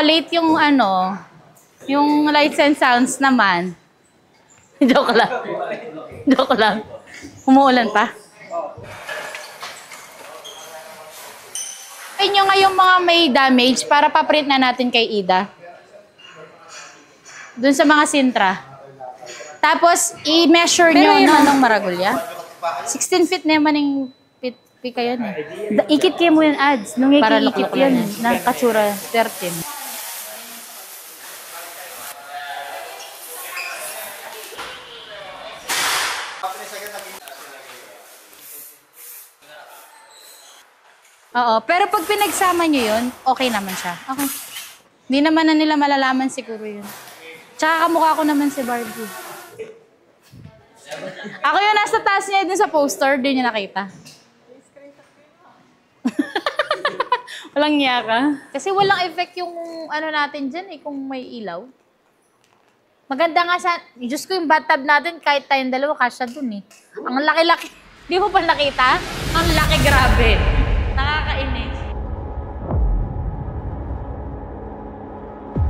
late yung ano, yung lights and sounds naman. Joke lang. Joke lang. Umuulan pa. Ay nyo nga yung mga may damage para pa-print na natin kay Ida. Doon sa mga sintra. Tapos, i-measure nyo na anong maragulya. 16 feet na naman yung pika yun eh. Ikit kayo mo yung ads. Nung ikit yun, na katsura 13. Oo, pero pag pinagsama nyo yun, okay naman siya. Okay. Hindi naman na nila malalaman siguro yun. Tsaka kamukha ko naman si Barbie. Ako yung nasa taas niya dun sa poster, di niya nakita. Walang niya ka. Kasi walang effect yung ano natin dyan eh, kung may ilaw. Maganda nga sa... Diyos ko yung bathtub natin, kahit tayong dalawa, kasya dun eh. Ang laki-laki. Di mo pa nakita? Ang laki, grabe. Nakakainis.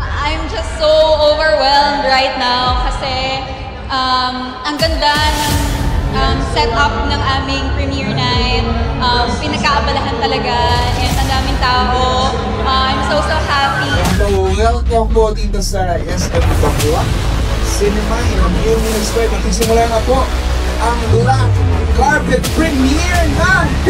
I'm just so overwhelmed right now kasi ang ganda ng setup ng aming premiere night. Pinagkaabalahan talaga and ang daming tao. I'm so happy. Welcome po dito sa SM Papua Cinema. Yung next magsisimula na po ang black carpet premiere ng P!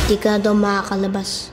Di ka daw makakalabas.